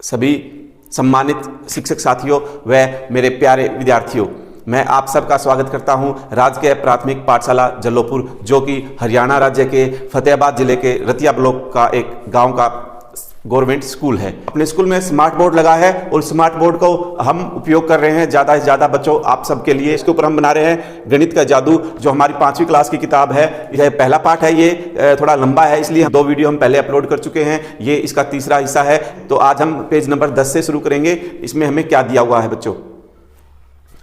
सभी सम्मानित शिक्षक साथियों व मेरे प्यारे विद्यार्थियों, मैं आप सबका स्वागत करता हूं राजकीय प्राथमिक पाठशाला जल्लोपुर, जो कि हरियाणा राज्य के फतेहाबाद जिले के रतिया ब्लॉक का एक गांव का गवर्नमेंट स्कूल है। अपने स्कूल में स्मार्ट बोर्ड लगा है और स्मार्ट बोर्ड को हम उपयोग कर रहे हैं ज़्यादा से ज़्यादा बच्चों आप सबके लिए। इसके ऊपर हम बना रहे हैं गणित का जादू, जो हमारी 5वीं क्लास की किताब है। यह पहला पार्ट है, ये थोड़ा लंबा है, इसलिए 2 वीडियो हम पहले अपलोड कर चुके हैं। ये इसका तीसरा हिस्सा है। तो आज हम पेज नंबर 10 से शुरू करेंगे। इसमें हमें क्या दिया हुआ है बच्चों,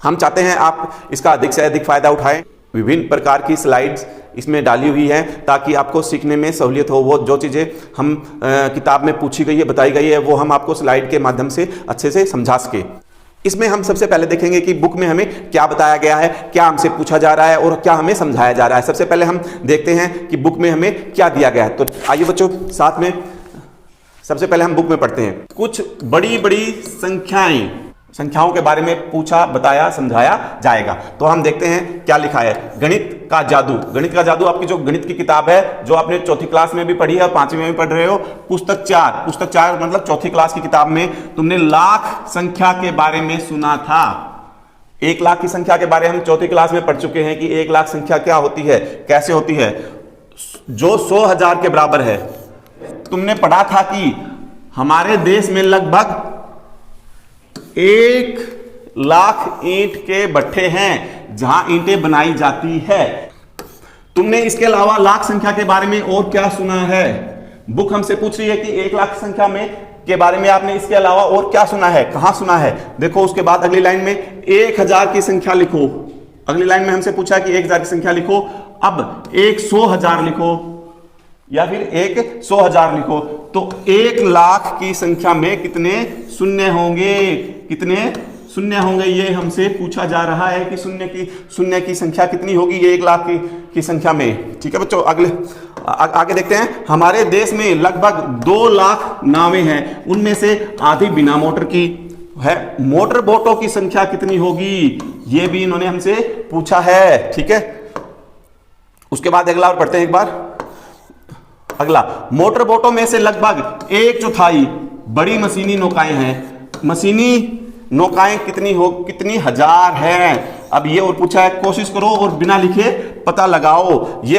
हम चाहते हैं आप इसका अधिक से अधिक फायदा उठाएं। विभिन्न प्रकार की स्लाइड्स इसमें डाली हुई हैं ताकि आपको सीखने में सहूलियत हो। वो जो चीज़ें हम किताब में पूछी गई है, बताई गई है, वो हम आपको स्लाइड के माध्यम से अच्छे से समझा सके। इसमें हम सबसे पहले देखेंगे कि बुक में हमें क्या बताया गया है, क्या हमसे पूछा जा रहा है और क्या हमें समझाया जा रहा है। सबसे पहले हम देखते हैं कि बुक में हमें क्या दिया गया है। तो आइए बच्चों, साथ में सबसे पहले हम बुक में पढ़ते हैं। कुछ बड़ी बड़ी संख्याओं के बारे में पूछा, बताया, समझाया जाएगा। तो हम देखते हैं क्या लिखा है। गणित का जादू। गणित का जादू आपकी जो गणित की किताब है, जो आपने 4th क्लास में भी पढ़ी है और 5वीं में भी पढ़ रहे हो, पुस्तक 4 मतलब 4थी क्लास की किताब में तुमने लाख संख्या के बारे में सुना था। 1 लाख की संख्या के बारे में हम 4थी क्लास में पढ़ चुके हैं कि 1 लाख संख्या क्या होती है, कैसे होती है, जो 100,000 के बराबर है। तुमने पढ़ा था कि हमारे देश में लगभग 1 लाख ईंट के भट्ठे हैं जहां ईंटें बनाई जाती है। तुमने इसके अलावा लाख संख्या के बारे में और क्या सुना है? बुक हमसे पूछ रही है कि 1 लाख संख्या में के बारे में आपने इसके अलावा और क्या सुना है, कहां सुना है। देखो उसके बाद अगली लाइन में 1000 की संख्या लिखो। अगली लाइन में हमसे पूछा कि 1000 की संख्या लिखो। अब 100,000 लिखो या फिर 100,000 लिखो। तो 1 लाख की संख्या में कितने शून्य होंगे, कितने शून्य होंगे, ये हमसे पूछा जा रहा है कि शून्य की संख्या कितनी होगी ये 1 लाख की संख्या में। ठीक है बच्चों, आगे देखते हैं। हमारे देश में लगभग 2 लाख नावें हैं, उनमें से आधी बिना मोटर की है। मोटर बोटों की संख्या कितनी होगी, ये भी इन्होंने हमसे पूछा है। ठीक है, उसके बाद अगला और पढ़ते हैं एक बार। अगला, मोटर बोटों में से लगभग 1/4 बड़ी मशीनी नौकाएं हैं। मशीनी नौकाएं कितनी हजार हैं। अब ये और पूछा है, कोशिश करो और बिना लिखे पता लगाओ। ये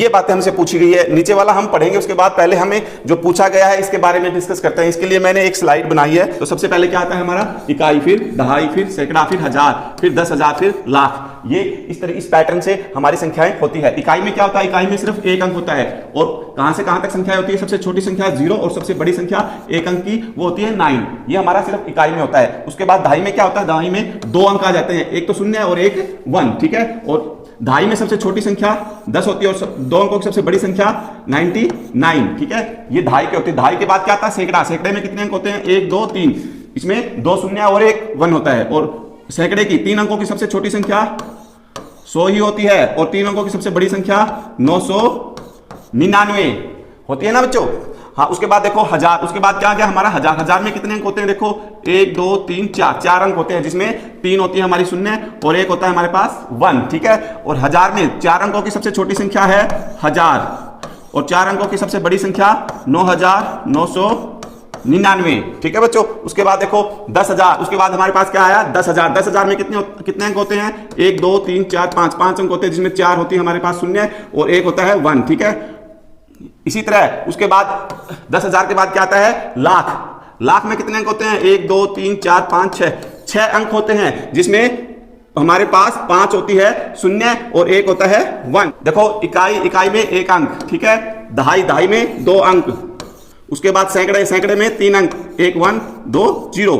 बातें हमसे पूछी गई है। नीचे वाला हम पढ़ेंगे, उसके बाद पहले हमें जो पूछा गया है इसके बारे में डिस्कस करते हैं। इसके लिए मैंने एक स्लाइड बनाई है। तो सबसे पहले क्या आता है हमारा, इकाई, फिर दहाई, फिर सैकड़ा, फिर हजार, फिर 10,000, फिर लाख। ये इस पैटर्न से हमारी संख्याएं होती है। इकाई में क्या होता है, इकाई में सिर्फ 1 अंक होता है। और कहां से कहां तक संख्या होती है, सबसे छोटी संख्या 0 और सबसे बड़ी संख्या 1 अंक की, वो होती है 9। ये हमारा सिर्फ इकाई में होता है। उसके बाद दहाई में क्या होता है, दहाई में 2 अंक आ जाते हैं, एक तो 0 और एक 1। ठीक है, और दहाई में सबसे छोटी संख्या 10 होती है और 2 अंकों की सबसे बड़ी संख्या 99। ठीक है, ये दहाई के होती है। दहाई के बाद क्या आता है, सैकड़ा। सैकड़े में कितने अंक होते हैं, 1 2 3, इसमें 2 शून्य और 1 1 होता है। और सैकड़े की 3 अंकों की सबसे छोटी संख्या 100 ही होती है और 3 अंकों की सबसे बड़ी संख्या 999 होती है ना बच्चों। हाँ, उसके बाद देखो हजार। उसके बाद क्या गया हमारा हजार। हजार में कितने अंक होते हैं, देखो 1 2 3 4 अंक होते हैं, जिसमें 3 होती है हमारी शून्य और 1 होता है हमारे पास 1। ठीक है, और हजार में 4 अंकों की सबसे छोटी संख्या है 1000 और 4 अंकों की सबसे बड़ी संख्या 9999। ठीक है बच्चों, उसके बाद देखो 10,000। उसके बाद हमारे पास क्या आया, 10,000। 10,000 में कितने अंक होते हैं, 1 2 3 4 5 अंक होते हैं, जिसमें 4 होती है हमारे पास शून्य और 1 होता है 1। ठीक है, इसी तरह उसके बाद 10,000 के बाद क्या आता है, लाख। लाख में कितने अंक होते हैं, 1 2 3 4 5 6 अंक होते हैं, जिसमें हमारे पास 5 होती है शून्य और 1 होता है 1। देखो इकाई में 1 अंक। ठीक है, दहाई में 2 अंक। उसके बाद सैकड़े में 3 अंक, 1 1 2 0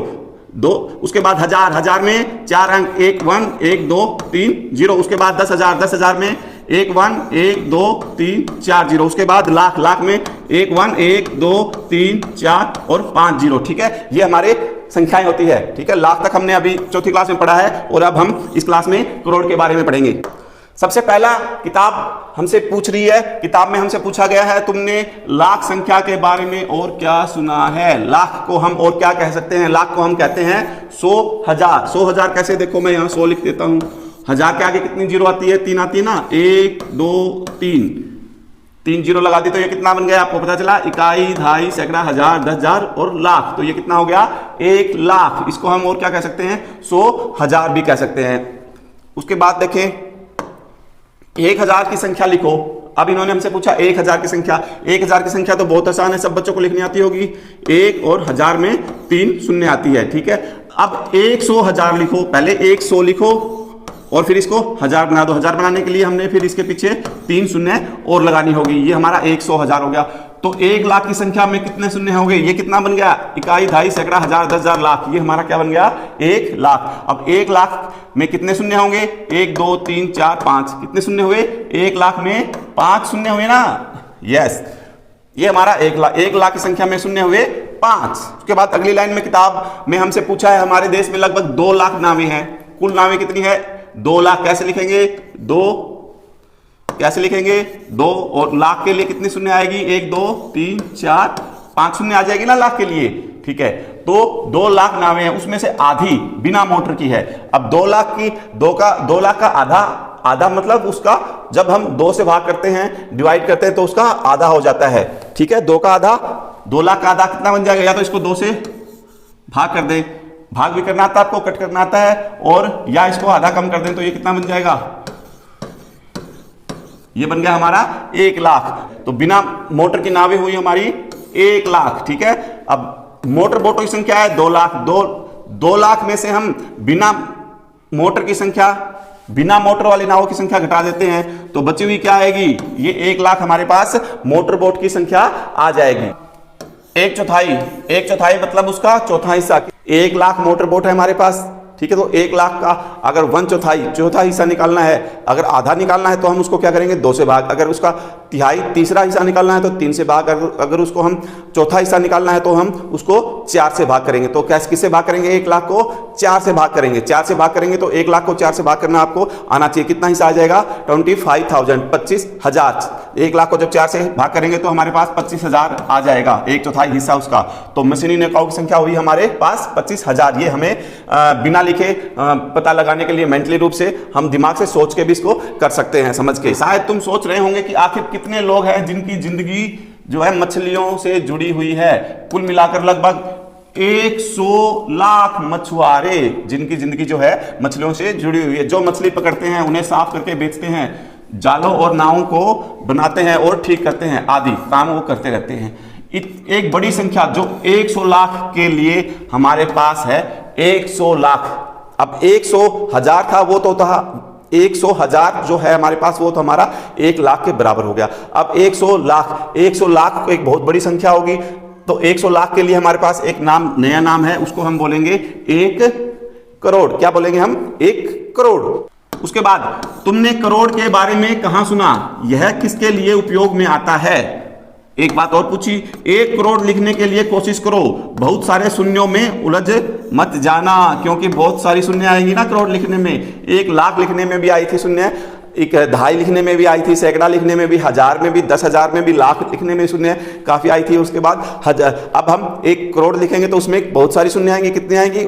2। उसके बाद हजार में 4 अंक, 1 1 1 2 3 0। उसके बाद 10,000 में 1 1 1 2 3 4 0। उसके बाद लाख में 1 1 1 2 3 4 और 5 0। ठीक है, ये हमारे संख्याएं होती है। ठीक है, लाख तक हमने अभी 4th क्लास में पढ़ा है और अब हम इस क्लास में करोड़ के बारे में पढ़ेंगे। सबसे पहला किताब हमसे पूछ रही है, किताब में हमसे पूछा गया है, तुमने लाख संख्या के बारे में और क्या सुना है। लाख को हम और क्या कह सकते हैं, लाख को हम कहते हैं 100,000। 100,000 कैसे, देखो मैं यहाँ 100 लिख देता हूँ। हजार के आगे कितनी जीरो आती है, 3 आती है ना, 1 2 3। 3 जीरो लगा दी तो ये कितना बन गया आपको पता चला, इकाई, दहाई, सैकड़ा, हजार, 10,000 और लाख। तो ये कितना हो गया 1 लाख। इसको हम और क्या कह सकते हैं, 100,000 भी कह सकते हैं। उसके बाद देखें 1000 की संख्या लिखो। अब इन्होंने हमसे पूछा 1000 की संख्या। 1000 की संख्या तो बहुत आसान है, सब बच्चों को लिखनी आती होगी। 1 और 1000 में 3 शून्य आती है, ठीक है। अब 100,000 लिखो, पहले 100 लिखो और फिर इसको 1000 बना दो। 1000 बनाने के लिए हमने फिर इसके पीछे 3 शून्य और लगानी होगी। ये हमारा 100,000 हो गया। तो 1 लाख की संख्या में कितने शून्य हो गए, ये कितना बन गया, इकाई, दहाई, सैकड़ा, हजार, 10,000, लाख। ये हमारा क्या बन गया 1 लाख। अब 1 लाख में कितने शून्य होंगे, 1 2 3 4 5, कितने शून्य हुए, 1 लाख में 5 शून्य हुए ना। यस, ये हमारा 1 लाख की संख्या में शून्य हुए 5। उसके बाद अगली लाइन में किताब में हमसे पूछा है हमारे देश में लगभग 2 लाख नावें हैं। कुल नावें कितनी है, 2 लाख। कैसे लिखेंगे, 2 कैसे लिखेंगे, 2 और लाख के लिए कितनी शून्य आएगी, 1 2 3 4 5 शून्य आ जाएगी ना लाख के लिए, ठीक है। तो 2 लाख नावें हैं, उसमें से आधी बिना मोटर की है। अब 2 लाख की 2 लाख का आधा मतलब उसका जब हम 2 से भाग करते हैं, डिवाइड करते हैं तो उसका आधा हो जाता है, ठीक है। 2 का आधा, 2 लाख का आधा कितना बन जाएगा, या तो इसको 2 से भाग कर दें, भाग भी करना आता है आपको, कट करना आता है, और या इसको आधा कम कर दें तो ये कितना बन जाएगा, ये बन गया हमारा 1 लाख। तो बिना मोटर की नावें हुई हमारी 1 लाख, ठीक है। अब मोटर बोटों की संख्या है 2 लाख। 2 लाख में से हम बिना मोटर की संख्या, बिना मोटर वाली नावों की संख्या घटा देते हैं तो बची हुई क्या आएगी, ये 1 लाख हमारे पास मोटर बोट की संख्या आ जाएगी। 1/4 मतलब उसका चौथा हिस्सा। 1 लाख मोटर बोट है हमारे पास, ठीक है। तो 1 लाख का अगर 1/4 चौथा हिस्सा निकालना है, अगर आधा निकालना है तो हम उसको क्या करेंगे, 2 से भाग। अगर उसका तिहाई तीसरा हिस्सा निकालना है तो 3 से भाग। अगर उसको हम चौथा हिस्सा निकालना है तो हम उसको 4 से भाग करेंगे। तो कैसे, किससे भाग करेंगे, 1 लाख को 4 से भाग करेंगे। 4 से भाग करेंगे तो 1 लाख को 4 से भाग करना आपको आना चाहिए। कितना हिस्सा आ जाएगा, 25,000, 25,000। 1 लाख को जब 4 से भाग करेंगे तो हमारे पास 25,000 आ जाएगा, 1/4 हिस्सा उसका। तो मशीनी नौकाओं की संख्या हुई हमारे पास 25,000। ये हमें बिना लिखे पता लगाने के लिए मेंटली रूप से हम दिमाग से सोच के भी इसको कर सकते हैं, समझ के। शायद तुम सोच रहे होंगे कि आखिर कितने लोग हैं जिनकी जिंदगी जो है मछलियों से जुड़ी हुई है। कुल मिलाकर लगभग 100 लाख मछुआरे जिनकी जिंदगी जो है मछलियों से जुड़ी हुई है। जो मछली पकड़ते हैं उन्हें साफ करके बेचते हैं, जालों और नावों को बनाते हैं और ठीक करते हैं, आदि काम वो करते रहते हैं। एक बड़ी संख्या जो 100 लाख के लिए हमारे पास है, 100 लाख। अब 100,000 था वो तो था, 100,000 जो है हमारे पास वो तो हमारा 1 लाख के बराबर हो गया। अब 100 लाख एक बहुत बड़ी संख्या होगी। तो 100 लाख के लिए हमारे पास एक नाम, नया नाम है, उसको हम बोलेंगे 1 करोड़। क्या बोलेंगे हम, 1 करोड़। उसके बाद तुमने करोड़ के बारे में कहां सुना, यह किसके लिए उपयोग में आता है। एक बात और पूछी, 1 करोड़ लिखने के लिए कोशिश करो, बहुत सारे शून्यों में उलझ मत जाना, क्योंकि बहुत सारी शून्य आएंगी ना करोड़ लिखने में। 1 लाख लिखने में भी आई थी शून्य, एक दहाई लिखने में भी आई थी, सैकड़ा लिखने में भी, 1000 में भी, 10,000 में भी, लाख लिखने में शून्य काफी आई थी। उसके बाद अब हम 1 करोड़ लिखेंगे तो उसमें बहुत सारी शून्य आएंगी। कितनी आएंगी,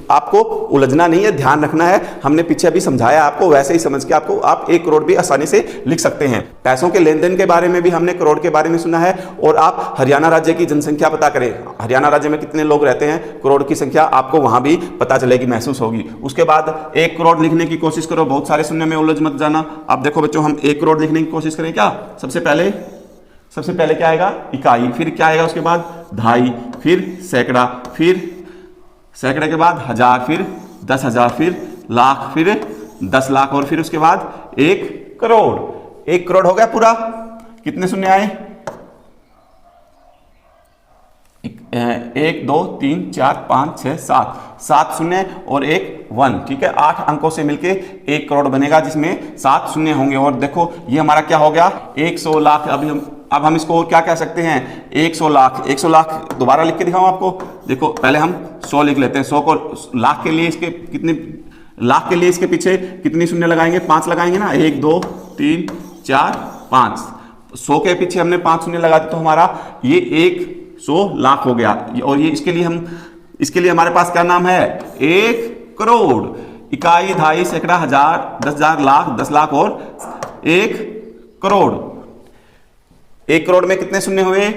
आपको उलझना नहीं है, ध्यान रखना है। हमने पीछे भी समझाया आपको, वैसे ही समझ के आपको आप 1 करोड़ भी आसानी से लिख सकते हैं। पैसों के लेन देन के बारे में भी हमने करोड़ के बारे में सुना है। और आप हरियाणा राज्य की जनसंख्या पता करें, हरियाणा राज्य में कितने लोग रहते हैं, करोड़ की संख्या आपको वहां भी पता चलेगी, महसूस होगी। उसके बाद 1 करोड़ लिखने की कोशिश करो, बहुत सारे शून्य में उलझ मत जाना। अब देखो बच्चों, हम 1 करोड़ लिखने की कोशिश करें क्या। सबसे पहले क्या आएगा, इकाई, फिर क्या आएगा, उसके बाद दहाई, फिर सैकड़ा, फिर सैकड़े के बाद 1000, फिर 10,000, फिर लाख, फिर 10 लाख, और फिर उसके बाद 1 करोड़। 1 करोड़ हो गया पूरा। कितने शून्य आए, 1 2 3 4 5 6 7 शून्य और 1 1, ठीक है। 8 अंकों से मिलके 1 करोड़ बनेगा, जिसमें 7 शून्य होंगे। और देखो ये हमारा क्या हो गया, 100 लाख। अब हम इसको और क्या कह सकते हैं, 100 लाख दोबारा लिख के दिखाऊं आपको। देखो पहले हम 100 लिख लेते हैं। 100 को लाख के लिए इसके कितने, लाख के लिए इसके पीछे कितनी शून्य लगाएंगे, 5 लगाएंगे ना, 1 2 3 4 5। 100 के पीछे हमने 5 शून्य लगा दिए तो हमारा ये 100 लाख हो गया। और ये इसके लिए हमारे पास क्या नाम है, 1 करोड़। इकाई, दहाई, सैकड़ा, हजार, 10,000, लाख, 10 लाख और 1 करोड़। 1 करोड़ में कितने शून्य हुए?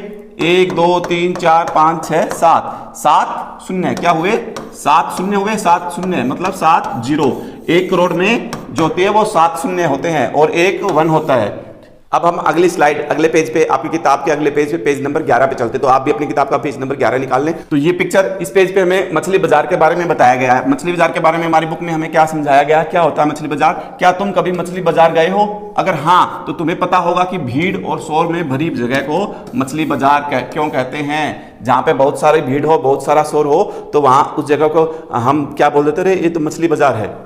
1 2 3 4 5 6 7 7 शून्य क्या हुए? 7 शून्य हुए, 7 शून्य मतलब 7 जीरो। 1 करोड़ में जो होती है वो 7 शून्य होते हैं और 1 1 होता है। अब हम अगली स्लाइड, अगले पेज पे, आपकी किताब के अगले पेज पे, पेज नंबर 11 पे चलते। तो आप भी अपनी किताब का पेज नंबर 11 निकाल लें। तो ये पिक्चर, इस पेज पे हमें मछली बाजार के बारे में बताया गया है। मछली बाजार के बारे में हमारी बुक में हमें क्या समझाया गया है, क्या होता है मछली बाजार? क्या तुम कभी मछली बाजार गए हो? अगर हाँ, तो तुम्हें पता होगा कि भीड़ और शोर में भरी जगह को मछली बाजार क्यों कहते हैं। जहां पे बहुत सारी भीड़ हो, बहुत सारा शोर हो, तो वहां उस जगह को हम क्या बोल देते रहे? ये तो मछली बाजार है।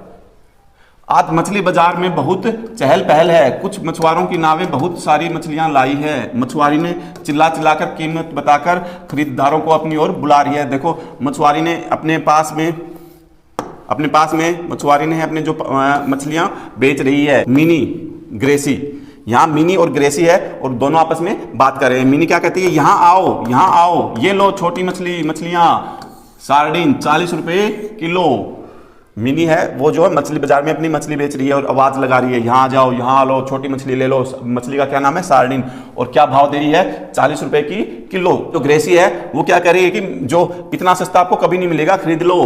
आज मछली बाजार में बहुत चहल पहल है। कुछ मछुआरों की नावें बहुत सारी मछलियां लाई है। मछुआरी ने चिल्ला चिल्लाकर कीमत बताकर खरीदारों को अपनी ओर बुला रही है। देखो, मछुआरी ने अपने पास में मछुआरी ने अपने जो मछलियां बेच रही है, मिनी, ग्रेसी। यहाँ मिनी और ग्रेसी है और दोनों आपस में बात कर रहे हैं। मिनी क्या कहती है? यहाँ आओ, यहाँ आओ, ये लो छोटी मछलियां, सार्डिन 40 रुपए किलो। मिनी है वो जो है मछली बाजार में अपनी मछली बेच रही है और आवाज लगा रही है, यहाँ आ जाओ, यहाँ आ लो, छोटी मछली ले लो। मछली का क्या नाम है? सार्डिन। और क्या भाव दे रही है? 40 रुपए की किलो। जो ग्रेसी है वो क्या कह रही है कि जो इतना सस्ता आपको कभी नहीं मिलेगा, खरीद लो।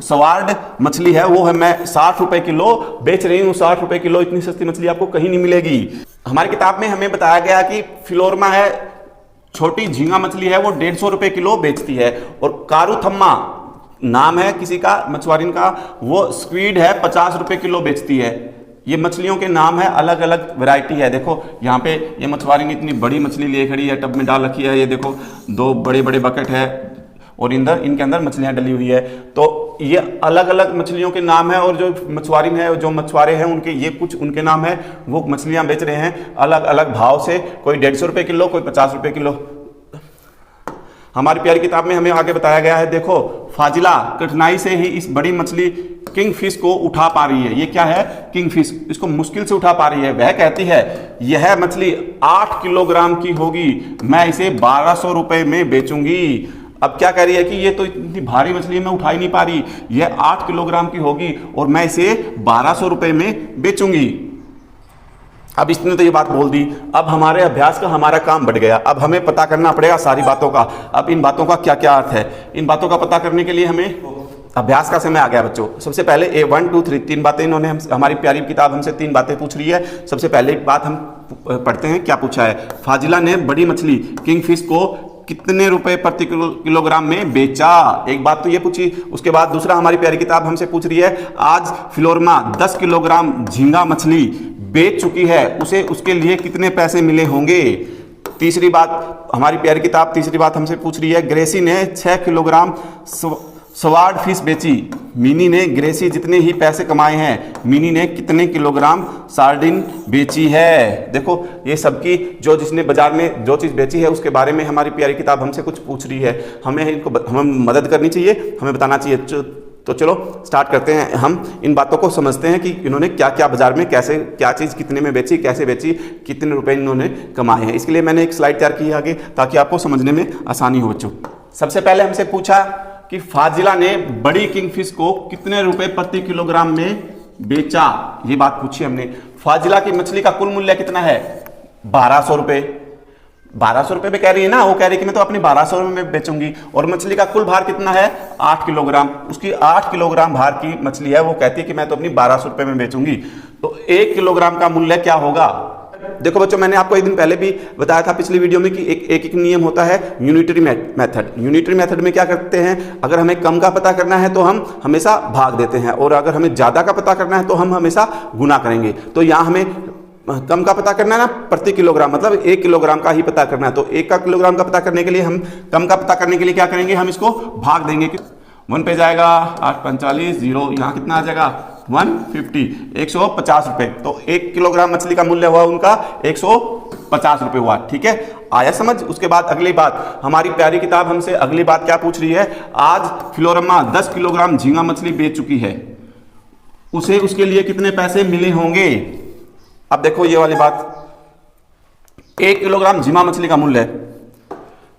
सवार्ड मछली है वो है, मैं 60 रुपए किलो बेच रही हूँ, 60 रुपए किलो, इतनी सस्ती मछली आपको कहीं नहीं मिलेगी। हमारी किताब में हमें बताया गया कि फिलोरमा है, छोटी झींगा मछली है, वो 150 रुपए किलो बेचती है। और कारूथम्मा नाम है किसी का, मछुआरिन का, वो स्क्वीड है, 50 रुपए किलो बेचती है। ये मछलियों के नाम है, अलग अलग वैरायटी है। देखो यहाँ पे ये मछुआरिन इतनी बड़ी मछली लिए खड़ी है, टब में डाल रखी है। ये देखो 2 बड़े बड़े बकेट है और इनके अंदर मछलियां डली हुई है। तो ये अलग अलग मछलियों के नाम है और जो मछुआरिन है, जो मछुआरे हैं, उनके ये कुछ उनके नाम है। वो मछलियां बेच रहे हैं अलग अलग भाव से, कोई 150 रुपए किलो, कोई 50 रुपए किलो। हमारी प्यारी किताब में हमें आगे बताया गया है, देखो फाजिला कठिनाई से ही इस बड़ी मछली किंग फिश को उठा पा रही है। ये क्या है? King fish. इसको मुश्किल से उठा पा रही है। वह कहती है यह मछली 8 किलोग्राम की होगी, मैं इसे 1200 रुपए में बेचूंगी। अब क्या कह रही है कि ये तो इतनी भारी मछली मैं उठा ही नहीं पा रही, यह 8 किलोग्राम की होगी और मैं इसे 1200 रुपए में बेचूंगी। अब इसने तो ये बात बोल दी। अब हमारे अभ्यास का हमारा काम बढ़ गया। अब हमें पता करना पड़ेगा सारी बातों का। अब इन बातों का क्या क्या अर्थ है, इन बातों का पता करने के लिए हमें अभ्यास का समय आ गया बच्चों। सबसे पहले 1 2 3 3 बातें इन्होंने हमारी प्यारी किताब हमसे 3 बातें पूछ रही है। सबसे पहले बात हम पढ़ते हैं, क्या पूछा है? फाजिला ने बड़ी मछली किंग फिश को कितने रुपए प्रति किलोग्राम में बेचा? एक बात तो ये पूछी। उसके बाद दूसरा, हमारी प्यारी किताब हमसे पूछ रही है, आज फिलोरमा 10 किलोग्राम झींगा मछली बेच चुकी है, उसे उसके लिए कितने पैसे मिले होंगे? तीसरी बात, हमारी प्यारी किताब तीसरी बात हमसे पूछ रही है, ग्रेसी ने 6 किलोग्राम सवार्ड फिश बेची। मिनी ने ग्रेसी जितने ही पैसे कमाए हैं, मिनी ने कितने किलोग्राम सार्डिन बेची है? देखो ये सबकी जो जिसने बाजार में जो चीज़ बेची है उसके बारे में हमारी प्यारी किताब हमसे कुछ पूछ रही है। हमें मदद करनी चाहिए, हमें बताना चाहिए। तो चलो स्टार्ट करते हैं। हम इन बातों को समझते हैं कि इन्होंने क्या क्या बाजार में कैसे क्या चीज़ कितने में बेची, कैसे बेची, कितने रुपए इन्होंने कमाए हैं। इसके लिए मैंने एक स्लाइड तैयार की है आगे, ताकि आपको समझने में आसानी हो बच्चों। सबसे पहले हमसे पूछा कि फाजिला ने बड़ी किंगफिश को कितने रुपए प्रति किलोग्राम में बेचा। ये बात पूछी हमने। फाजिला की मछली का कुल मूल्य कितना है? 1200 रुपए। 1200 रुपए में कह रही है ना, वो कह रही है कि मैं तो अपनी 1200 रुपए में बेचूंगी। और मछली का कुल भार कितना है? 8 किलोग्राम। उसकी 8 किलोग्राम भार की मछली है, वो कहती है कि मैं तो अपनी 1200 रुपए में बेचूंगी। तो 1 किलोग्राम का मूल्य क्या होगा? देखो बच्चों, मैंने आपको एक दिन पहले भी बताया था पिछली वीडियो में कि एक नियम होता है यूनिटरी मेथड। यूनिटरी मेथड में क्या करते हैं, अगर हमें कम का पता करना है तो हम हमेशा भाग देते हैं, और अगर हमें ज्यादा का पता करना है तो हम हमेशा गुना करेंगे। तो यहाँ हमें कम का पता करना है ना, प्रति किलोग्राम, मतलब 1 किलोग्राम का ही पता करना है। तो 1 का किलोग्राम का पता करने के लिए हम कम का पता करने के लिए क्या करेंगे, हम इसको भाग देंगे। 1 पे जाएगा 8 45 0, यहाँ कितना आ जाएगा 150, 150 रुपए। तो 1 किलोग्राम मछली का मूल्य हुआ उनका 150 रुपए हुआ। ठीक है, आया समझ? उसके बाद अगली बात, हमारी प्यारी किताब हमसे अगली बात क्या पूछ रही है, आज फिलोरमा 10 किलोग्राम झींगा मछली बेच चुकी है, उसे उसके लिए कितने पैसे मिले होंगे? अब देखो ये वाली बात, 1 किलोग्राम झींगा मछली का मूल्य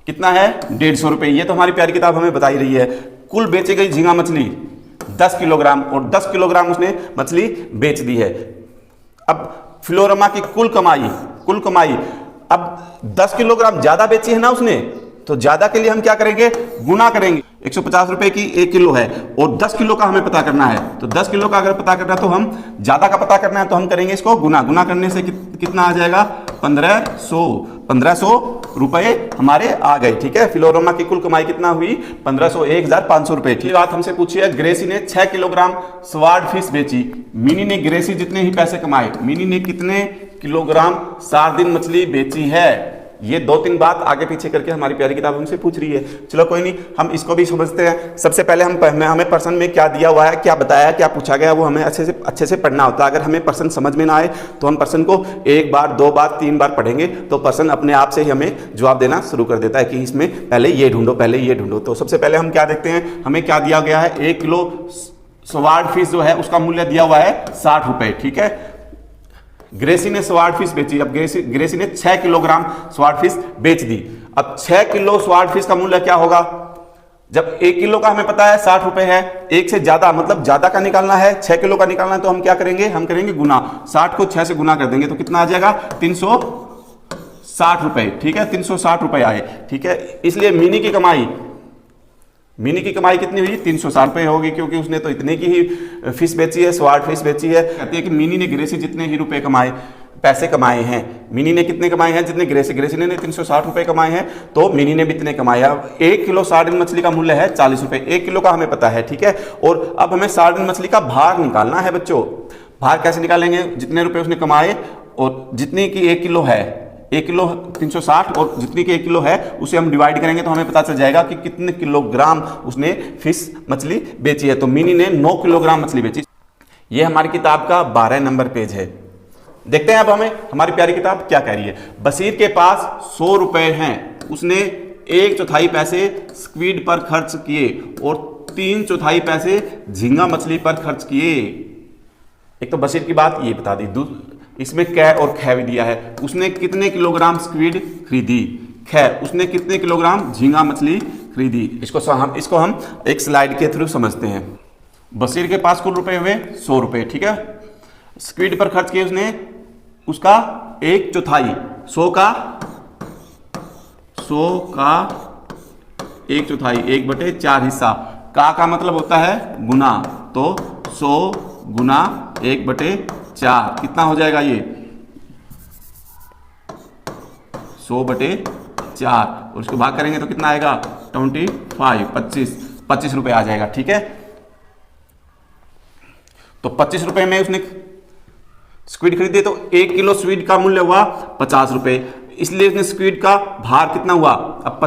कितना है? 150 रुपए। ये तो हमारी प्यारी किताब हमें बता ही रही है। कुल बेची गई झींगा मछली 10 किलोग्राम, और 10 किलोग्राम उसने मछली बेच दी है। अब फिलोरमा की कुल कमाई अब 10 किलोग्राम ज्यादा बेची है ना उसने, तो ज्यादा के लिए हम क्या करेंगे, गुना करेंगे। 150 रुपए की 1 किलो है और 10 किलो का हमें पता करना है, तो 10 किलो का अगर पता करना है तो हम ज्यादा का पता करना है तो हम करेंगे इसको गुना। गुना करने से कितना आ जाएगा, 1500 रुपए हमारे आ गए। ठीक है, फिलोरोमा की कुल कमाई कितना हुई, 1500, 1500 रुपए। ठीक बात हमसे पूछी है, ग्रेसी ने 6 किलोग्राम स्वार्ड फिश बेची, मिनी ने, ग्रेसी जितने ही पैसे कमाए, मिनी ने कितने किलोग्राम सार्डिन मछली बेची है। ये 2-3 बात आगे पीछे करके हमारी प्यारी किताब हमसे पूछ रही है। चलो कोई नहीं, हम इसको भी समझते हैं। सबसे पहले हमें प्रश्न में क्या दिया हुआ है, क्या बताया, क्या पूछा गया, वो हमें अच्छे से पढ़ना होता है। अगर हमें प्रश्न समझ में ना आए तो हम प्रश्न को 1 बार 2 बार 3 बार पढ़ेंगे तो प्रश्न अपने आप से ही हमें जवाब देना शुरू कर देता है कि इसमें पहले ये ढूंढो, पहले ये ढूंढो। तो सबसे पहले हम क्या देखते हैं, हमें क्या दिया गया है, 1 किलो स्वार्ड फिश जो है उसका मूल्य दिया हुआ है 60 रुपए। ठीक है, ग्रेसी ने स्वार्ड फिश बेची, अब ग्रेसी ने 6 किलोग्राम स्वार्ड फिश बेच दी। अब 6 किलो स्वार्ड फिश का मूल्य क्या होगा, जब 1 किलो का हमें पता है 60 रुपए है, 1 से ज्यादा मतलब ज्यादा का निकालना है, 6 किलो का निकालना है, तो हम क्या करेंगे, हम करेंगे गुना। 60 को 6 से गुना कर देंगे तो कितना आ जाएगा, 360 रुपए। ठीक है, 360 रुपए आए। ठीक है, इसलिए मिनी की कमाई कितनी हुई, 360 रुपए होगी, क्योंकि उसने तो इतने की ही फिश बेची है, स्वार्ड फिश बेची है। कहते हैं कि मिनी ने ग्रेसी जितने ही रुपए पैसे कमाए हैं, मिनी ने कितने कमाए हैं, जितने ग्रेसी ने 360 रुपए कमाए हैं, तो मिनी ने भी इतने कमाए। अब 1 किलो सार्डिन मछली का मूल्य है 40 रुपए, 1 किलो का हमें पता है। ठीक है, और अब हमें सार्डिन मछली का भार निकालना है बच्चों। भार कैसे निकालेंगे, जितने रुपए उसने कमाए और जितनी की 1 किलो है, 1 किलो 360 और जितनी की 1 किलो है उसे हम डिवाइड करेंगे तो हमें पता चल जाएगा कि कितने किलोग्राम उसने फिश मछली बेची है। तो मिनी ने 9 किलोग्राम मछली बेची। ये हमारी किताब का 12 नंबर पेज है। देखते हैं अब हमारी प्यारी किताब क्या कह रही है। बशीर के पास 100 रुपए हैं, उसने 1/4 पैसे स्क्वीड पर खर्च किए और 3/4 पैसे झींगा मछली पर खर्च किए। एक तो बशीर की बात ये बता दी, इसमें कै और ख भी दिया है। उसने कितने किलोग्राम स्क्वीड खरीदी, ख उसने कितने किलोग्राम झींगा मछली खरीदी। इसको हम एक स्लाइड के थ्रू समझते हैं। बशीर के पास कुल रुपए हुए 100 रुपए। ठीक है, स्क्वीड पर खर्च किए उसने उसका 1/4, 100 का 1/4, 1/4 हिस्सा। का मतलब होता है गुना, तो 100 गुना 1/4 कितना हो जाएगा, ये 100/4 और उसको भाग करेंगे तो कितना आएगा, 25 रुपए आ जाएगा। ठीक है, तो 25 रुपए में उसने स्क्वीड खरीदे, तो 1 किलो स्क्वीड का मूल्य हुआ 50 रुपए, इसलिए उसने स्क्वीड का भार कितना हुआ। अब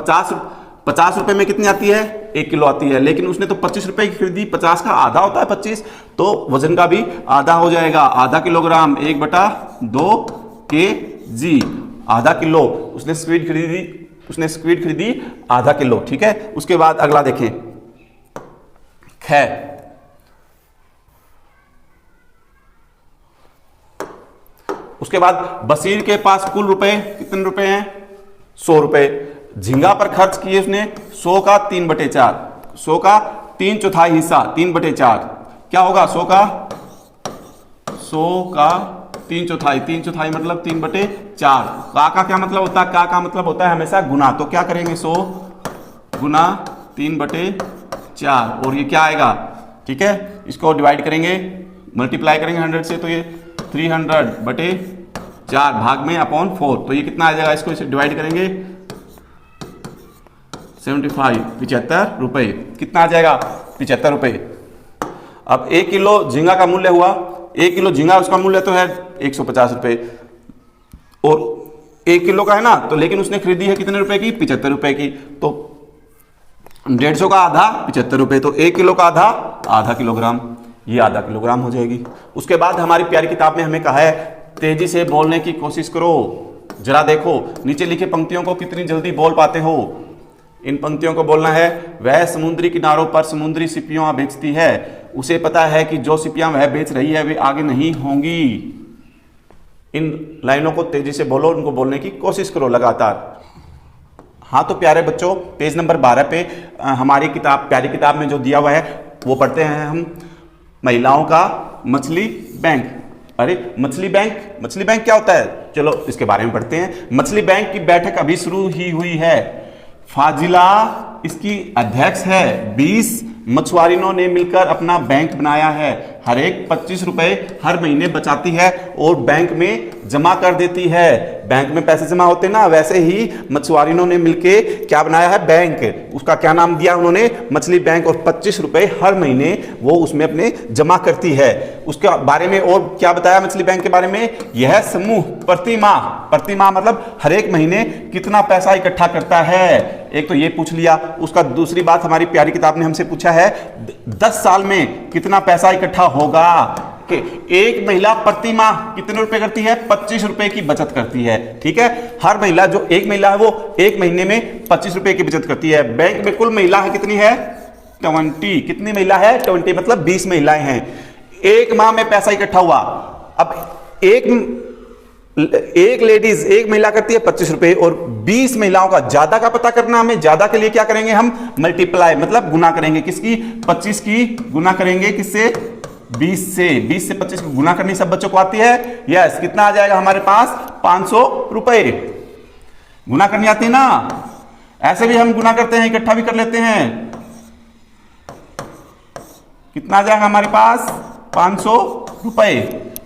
50 रुपए में कितनी आती है, 1 किलो आती है, लेकिन उसने तो 25 रुपए की खरीदी, 50 का आधा होता है 25, तो वजन का भी आधा हो जाएगा, आधा किलोग्राम, 1/2 kg, आधा किलो उसने स्क्वीड खरीदी आधा किलो। ठीक है, उसके बाद अगला देखें, ख उसके बाद बशीर के पास कुल रुपए कितने रुपए हैं, 100 रुपए। झींगा पर खर्च किए उसने 100 का 3/4, 100 का 3/4 हिस्सा, 3/4 क्या होगा, 100 का 3/4 मतलब 3/4। का क्या मतलब होता है, का मतलब होता है हमेशा गुना, तो क्या करेंगे 100 गुना 3/4 और ये क्या आएगा। ठीक है, इसको डिवाइड करेंगे, मल्टीप्लाई करेंगे 100 से, तो ये 300/4 भाग में अपॉन 4, तो ये कितना आ जाएगा, इसको इसे डिवाइड करेंगे 75 रुपए, कितना आ जाएगा 75 रुपए। अब 1 किलो झींगा का मूल्य हुआ, 1 किलो झींगा उसका मूल्य तो है 150 रुपए और 1 किलो का है ना, तो लेकिन उसने खरीदी है कितने रुपए की, 75 रुपए की, तो 150 का आधा 75 रुपए, तो 1 किलो का आधा किलोग्राम, ये आधा किलोग्राम हो जाएगी। उसके बाद हमारी प्यारी किताब में हमें कहा है तेजी से बोलने की कोशिश करो। जरा देखो नीचे लिखे पंक्तियों को कितनी जल्दी बोल पाते हो। इन पंक्तियों को बोलना है, वह समुद्री किनारों पर समुद्री सिपियां बेचती है, उसे पता है कि जो सिपियां वह बेच रही है वे आगे नहीं होंगी। इन लाइनों को तेजी से बोलो, उनको बोलने की कोशिश करो लगातार। हाँ तो प्यारे बच्चों, पेज नंबर 12 पे हमारी प्यारी किताब में जो दिया हुआ है वो पढ़ते हैं हम, महिलाओं का मछली बैंक। अरे मछली बैंक क्या होता है, चलो इसके बारे में पढ़ते हैं। मछली बैंक की बैठक अभी शुरू ही हुई है। फाजिला इसकी अध्यक्ष है। 20 मछुआरिनों ने मिलकर अपना बैंक बनाया है। हर एक 25 रुपए हर महीने बचाती है और बैंक में जमा कर देती है। बैंक में पैसे जमा होते ना, वैसे ही मछुआरिनों ने मिलके क्या बनाया है, बैंक। उसका क्या नाम दिया उन्होंने, मछली बैंक। और 25 रुपए हर महीने वो उसमें अपने जमा करती है। उसके बारे में और क्या बताया मछली बैंक के बारे में, यह समूह प्रति माह मतलब हर एक महीने कितना पैसा इकट्ठा करता है। एक तो ये पूछ लिया। उसका दूसरी बात हमारी प्यारी किताब ने हमसे पूछा है 10 साल में कितना पैसा इकट्ठा होगा। कि एक महिला प्रति माह कितने रुपए करती है, 25 रुपए की बचत करती है। ठीक है, हर महिला, जो एक महिला है वो एक महीने में 25 रुपए की बचत करती है। बैंक में कुल महिला है कितनी है, 20। कितनी महिला है, 20 मतलब 20 महिलाएं हैं। एक माह में पैसा इकट्ठा हुआ। अब एक लेडीज, एक महिला करती है 25 रुपए और 20 महिलाओं का, ज्यादा का पता करना हमें, ज्यादा के लिए क्या करेंगे हम, मल्टीप्लाई मतलब गुना करेंगे। किसकी, 25 की गुना करेंगे किससे, 20 से। 20 से 25 को गुना करनी सब बच्चों को आती है। यस, कितना आ जाएगा हमारे पास, 500 रुपए। गुना करनी आती है ना, ऐसे भी हम गुना करते हैं, इकट्ठा भी कर लेते हैं। कितना आ जाएगा हमारे पास, 500 रुपए।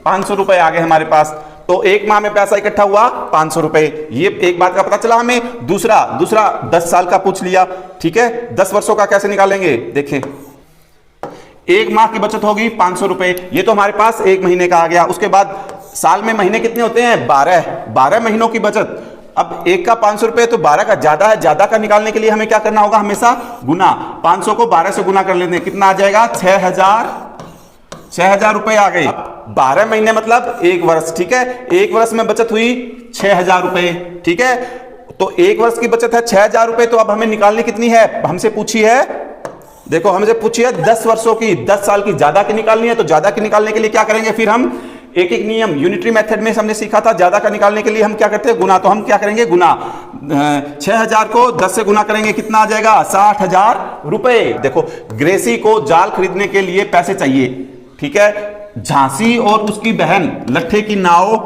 500 रुपए आ गए हमारे पास। तो एक माह में पैसा इकट्ठा हुआ 500 रुपए। ये एक बात का पता चला हमें। दूसरा 10 साल का पूछ लिया। ठीक है, 10 वर्षों का कैसे निकालेंगे, देखें। एक माह की बचत होगी 500 रुपए, ये तो हमारे पास एक महीने का आ गया। उसके बाद साल में महीने कितने होते हैं, 12 महीनों की बचत। अब एक का 500 रुपए तो 12 का ज्यादा है। ज्यादा का निकालने के लिए हमें क्या करना होगा, हमेशा गुना। 500 को 12 से गुना कर लेते हैं, कितना आ जाएगा, 6000 रुपए आ गए। 12 महीने मतलब एक वर्ष। ठीक है, एक वर्ष में बचत हुई 6000 रुपए। ठीक है, तो एक वर्ष की बचत है 6000 रुपए। तो अब हमें निकालनी कितनी है, हमसे पूछी है, देखो हमसे पूछी है 10 वर्षों की, 10 साल की। ज्यादा की निकालनी है तो ज्यादा की निकालने के लिए क्या करेंगे, फिर हम एक एक नियम यूनिटरी मेथड में हमने सीखा था। ज्यादा का निकालने के लिए हम क्या करते हैं, गुना। तो हम क्या करेंगे, गुना। 6000 को 10 से गुना करेंगे, कितना आ जाएगा, 60000 रुपए। देखो, ग्रेसी को जाल खरीदने के लिए पैसे चाहिए। ठीक है, झांसी और उसकी बहन लट्ठे की नाव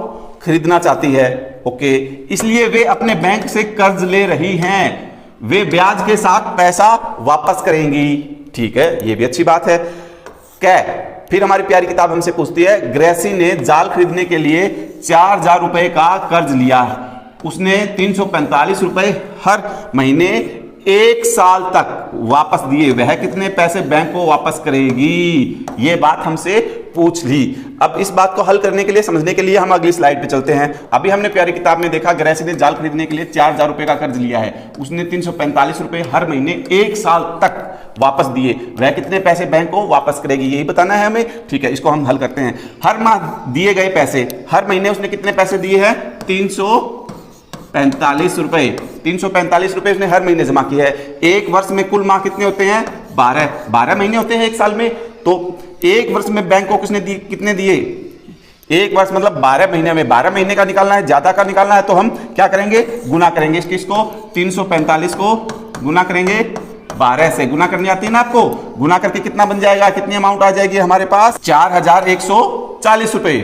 खरीदना चाहती है। ओके, इसलिए वे अपने बैंक से कर्ज ले रही हैं। वे ब्याज के साथ पैसा वापस करेंगी। ठीक है, ये भी अच्छी बात है। क्या, फिर हमारी प्यारी किताब हमसे पूछती है, ग्रेसी ने जाल खरीदने के लिए 4000 रुपए का कर्ज लिया। उसने 345 रुपए हर महीने 1 साल तक वापस दिए। वह कितने पैसे बैंक को वापस करेगी, ये बात हमसे पूछ ली। अब इस बात को हल करने के लिए, समझने के लिए हम अगली स्लाइड पे चलते हैं। अभी हमने प्यारी किताब में देखा, ग्रेसी ने जाल खरीदने के लिए 4000 रुपए का कर्ज लिया है। उसने 345 रुपए हर महीने 1 साल तक वापस दिए। वह कितने पैसे बैंक को वापस करेगी, यही बताना है हमें। ठीक है, इसको हम हल करते हैं। हर माह दिए गए पैसे, हर महीने उसने कितने पैसे दिए हैं, 345 रुपए। 345 रुपए उसने हर महीने जमा किए हैं। एक वर्ष में कुल माह कितने होते हैं, 12 महीने होते हैं एक साल में। तो एक वर्ष में बैंक को किसने दिए, कितने दिए, एक वर्ष मतलब 12 महीने में। 12 महीने का निकालना है, ज्यादा का निकालना है तो हम क्या करेंगे, गुना करेंगे। किसको, 345 को गुना करेंगे 12 से। गुना करनी आती है ना आपको, गुना करके कितना बन जाएगा, कितनी अमाउंट आ जाएगी हमारे पास, 4140 रुपए।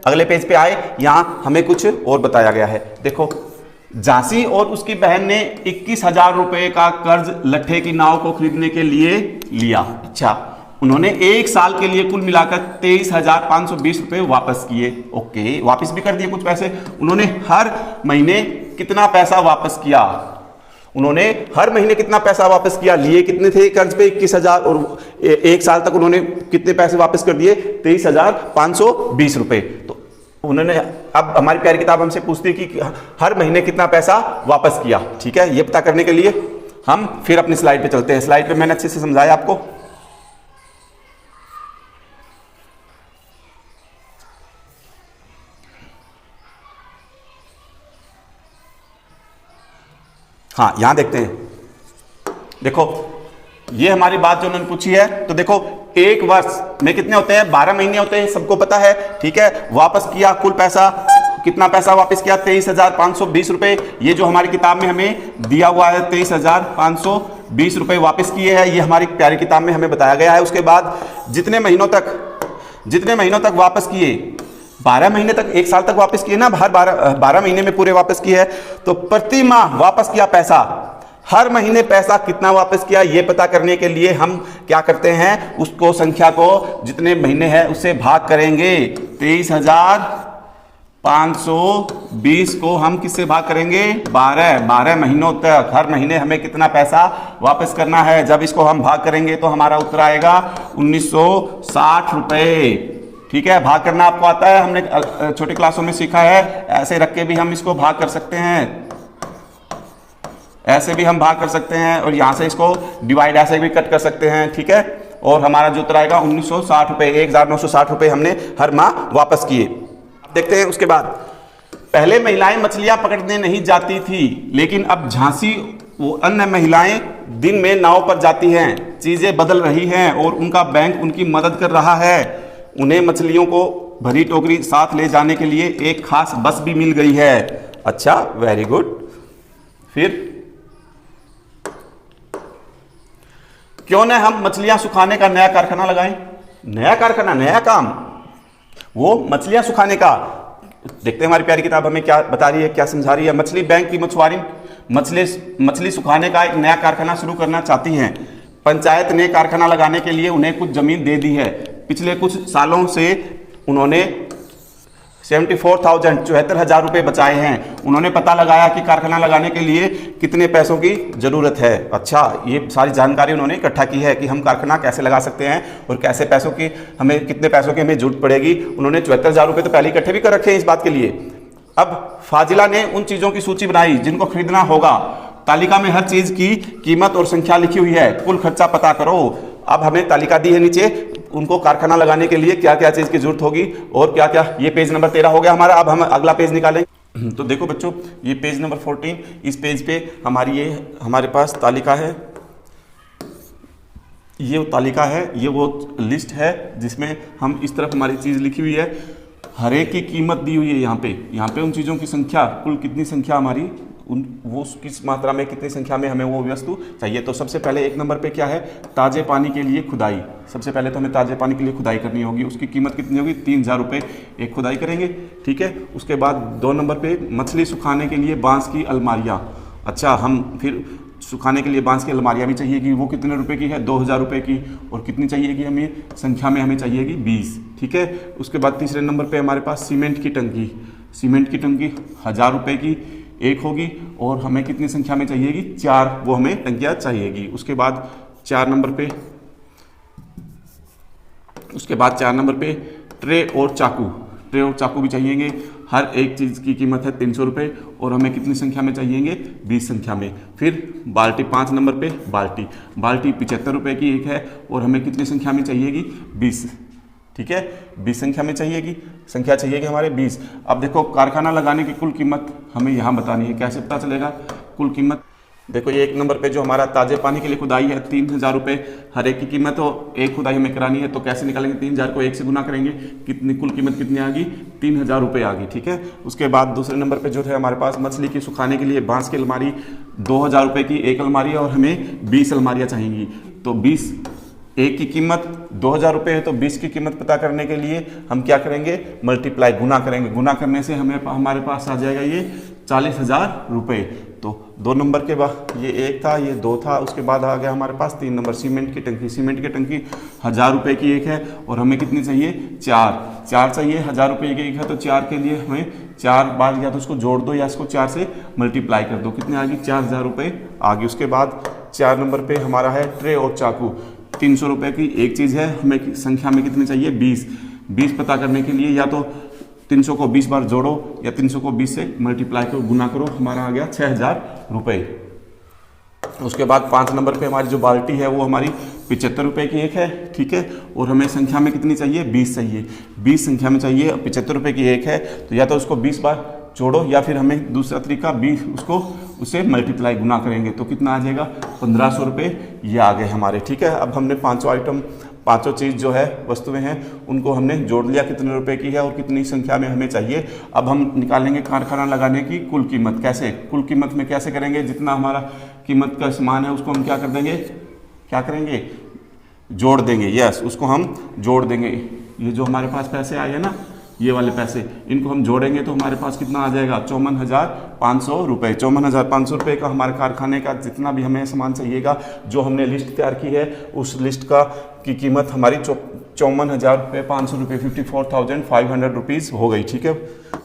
अगले पेज पे आए, यहां हमें कुछ और बताया गया है। देखो, झांसी और उसकी बहन ने 21,000 रुपए का कर्ज लट्ठे की नाव को खरीदने के लिए लिया। अच्छा, उन्होंने 1 साल के लिए कुल मिलाकर 23,520 रुपए वापस किए। ओके, वापस भी कर दिए कुछ पैसे। उन्होंने हर महीने कितना पैसा वापस किया, उन्होंने हर महीने कितना पैसा वापस किया, लिए कितने थे कर्ज पे, 21,000, और 1 साल तक उन्होंने कितने पैसे वापस कर दिए, 23,520 रुपए। तो उन्होंने, अब हमारी प्यारी किताब हमसे पूछती है कि हर महीने कितना पैसा वापस किया। ठीक है, ये पता करने के लिए हम फिर अपनी स्लाइड पे चलते हैं। स्लाइड पे मैंने अच्छे से समझाया आपको। हाँ, यहां देखते हैं। देखो, ये हमारी बात जो उन्होंने पूछी है। तो देखो, एक वर्ष में कितने होते हैं, 12 महीने होते हैं, सबको पता है। ठीक है, वापस किया कुल पैसा, कितना पैसा वापस किया, 23,520 रुपए। ये जो हमारी किताब में हमें दिया हुआ है, 23,520 रुपए वापस किए हैं, ये हमारी प्यारी किताब में हमें बताया गया है। उसके बाद जितने महीनों तक वापस किए, 12 महीने तक, 1 साल तक वापस किए ना, हर 12 महीने में पूरे वापस किए है, तो प्रति माह वापस किया पैसा, हर महीने पैसा कितना वापस किया ये पता करने के लिए हम क्या करते हैं, उसको संख्या को जितने महीने हैं उससे भाग करेंगे। 23,520 को हम किससे भाग करेंगे, 12 महीनों तक, हर महीने हमें कितना पैसा वापस करना है। जब इसको हम भाग करेंगे तो हमारा उत्तर आएगा 1960 रुपए। ठीक है, भाग करना आपको आता है, हमने छोटी क्लासों में सीखा है। ऐसे रख के भी हम इसको भाग कर सकते हैं, ऐसे भी हम भाग कर सकते हैं, और यहां से इसको डिवाइड ऐसे भी कट कर सकते हैं। ठीक है, और हमारा जो उत्तर आएगा 1960 रुपए, 1960 रुपए हमने हर माह वापस किए। देखते हैं उसके बाद, पहले महिलाएं मछलियां पकड़ने नहीं जाती थी, लेकिन अब झांसी वो अन्य महिलाएं दिन में नाव पर जाती हैं। चीजें बदल रही हैं और उनका बैंक उनकी मदद कर रहा है। उन्हें मछलियों को भरी टोकरी साथ ले जाने के लिए एक खास बस भी मिल गई है। अच्छा, वेरी गुड। फिर क्यों न हम मछलियां सुखाने का नया कारखाना लगाएं। नया कारखाना, नया काम, वो मछलियां सुखाने का। देखते हैं हमारी प्यारी किताब हमें क्या बता रही है, क्या समझा रही है। मछली बैंक की मछुआरी मछली सुखाने का एक नया कारखाना शुरू करना चाहती हैं। पंचायत ने कारखाना लगाने के लिए उन्हें कुछ जमीन दे दी है। पिछले कुछ सालों से उन्होंने 74,000 रुपए बचाए हैं। उन्होंने पता लगाया कि कारखाना लगाने के लिए कितने पैसों की जरूरत है। अच्छा, ये सारी जानकारी उन्होंने इकट्ठा की है कि हम कारखाना कैसे लगा सकते हैं और कैसे पैसों की हमें, कितने पैसों की हमें जरूरत पड़ेगी। उन्होंने 74,000 रुपए तो पहले इकट्ठे भी कर रखे हैं इस बात के लिए। अब फाजिला ने उन चीजों की सूची बनाई जिनको खरीदना होगा। तालिका में हर चीज की कीमत और संख्या लिखी हुई है, कुल खर्चा पता करो। अब हमें तालिका दी है नीचे, उनको कारखाना लगाने के लिए क्या क्या चीज की जरूरत होगी और क्या क्या। ये पेज नंबर 13 हो गया हमारा। अब हम अगला पेज निकालेंगे। तो देखो बच्चों, ये पेज नंबर 14, इस पेज पे हमारे पास तालिका है। ये वो तालिका है, ये वो लिस्ट है जिसमें हम इस तरफ हमारी चीज लिखी हुई है, हर एक की कीमत दी हुई है। यहाँ पे उन चीजों की संख्या, कुल कितनी संख्या हमारी, वो किस मात्रा में, कितनी संख्या में हमें वो वस्तु चाहिए। तो सबसे पहले 1 नंबर पे क्या है, ताजे पानी के लिए खुदाई। सबसे पहले तो हमें ताजे पानी के लिए खुदाई करनी होगी। उसकी कीमत कितनी होगी, 3,000 रुपये एक खुदाई करेंगे। ठीक है, उसके बाद 2 नंबर पे मछली सुखाने के लिए बांस की अलमारियाँ। अच्छा, हम फिर सुखाने के लिए बांस की अलमारियाँ भी चाहिएगी। वो कितने रुपए की है, 2,000 रुपये की। और कितनी चाहिएगी हमें, संख्या में हमें चाहिएगी 20। ठीक है, उसके बाद तीसरे नंबर पर हमारे पास सीमेंट की टंकी। सीमेंट की टंकी 1,000 रुपये की एक होगी, और हमें कितनी संख्या में चाहिएगी, 4, वो हमें टंकियाँ चाहिएगी। उसके बाद 4 नंबर पे ट्रे और चाकू भी चाहिएंगे। हर एक चीज़ की कीमत है 300 रुपये, और हमें कितनी संख्या में चाहिएंगे, 20 संख्या में। फिर बाल्टी, 5 नंबर पे बाल्टी 75 रुपये की एक है, और हमें कितनी संख्या में चाहिएगी, 20। ठीक है, 20 संख्या में संख्या चाहिएगी हमारे 20। अब देखो, कारखाना लगाने की कुल कीमत हमें यहाँ बतानी है। कैसे पता चलेगा कुल कीमत, देखो ये 1 नंबर पे जो हमारा ताजे पानी के लिए खुदाई है 3,000 रुपये हर एक की कीमत हो। एक खुदाई हमें करानी है, तो कैसे निकालेंगे, 3,000 को 1 से गुना करेंगे, कितनी कुल कीमत कितनी आ गई, 3,000 रुपये आ गई। ठीक है, उसके बाद दूसरे नंबर पे जो है हमारे पास मछली की सुखाने के लिए बांस की अलमारी 2,000 रुपये की एक अलमारी है, और हमें 20 अलमारियाँ चाहिएंगी। तो 20, एक की कीमत 2,000 रुपये है, तो 20 की कीमत पता करने के लिए हम क्या करेंगे, मल्टीप्लाई, गुना करेंगे। गुना करने से हमारे पास आ जाएगा ये 40,000 रुपये। तो 2 नंबर के बाद ये 1 था, ये 2 था, उसके बाद आ गया हमारे पास 3 नंबर सीमेंट की टंकी। सीमेंट की टंकी 1,000 रुपये की एक है, और हमें कितनी चाहिए, 4 चाहिए। 1,000 रुपये की एक है, तो 4 के लिए हमें 4 बार या तो उसको जोड़ दो या इसको 4 से मल्टीप्लाई कर दो। कितनी आ गई, 4,000 रुपये आ गई। उसके बाद 4 नंबर पे हमारा है ट्रे और चाकू। 300 रुपये की एक चीज़ है, हमें संख्या में कितनी चाहिए, 20 पता करने के लिए या तो 300 को 20 बार जोड़ो या 300 को 20 से मल्टीप्लाई करो, गुना करो, हमारा आ गया 6,000 रुपये। उसके बाद 5 नंबर पे हमारी जो बाल्टी है वो हमारी 75 रुपये की एक है। ठीक है, और हमें संख्या में कितनी चाहिए, 20 चाहिए। 20 संख्या में चाहिए, 75 रुपये की एक है, तो या तो उसको 20 बार जोड़ो या फिर हमें दूसरा तरीका 20 उससे मल्टीप्लाई, गुना करेंगे, तो कितना आ जाएगा, 1,500 रुपये ये आ गए हमारे। ठीक है, अब हमने 5 आइटम, 5 चीज़ जो है वस्तुएं हैं उनको हमने जोड़ लिया, कितने रुपए की है और कितनी संख्या में हमें चाहिए। अब हम निकालेंगे कारखाना लगाने की कुल कीमत। कैसे, कुल कीमत में कैसे करेंगे, जितना हमारा कीमत का सामान है उसको हम क्या कर देंगे, क्या करेंगे, जोड़ देंगे। यस, उसको हम जोड़ देंगे। ये जो हमारे पास पैसे आए हैं ना, ये वाले पैसे, इनको हम जोड़ेंगे तो हमारे पास कितना आ जाएगा, 54,500 रुपये। 54,500 रुपये का हमारे कारखाने का जितना भी हमें सामान चाहिएगा, जो हमने लिस्ट तैयार की है, उस लिस्ट की कीमत हमारी 54,500 रुपये, 54,500 रुपीज़ हो गई। ठीक है।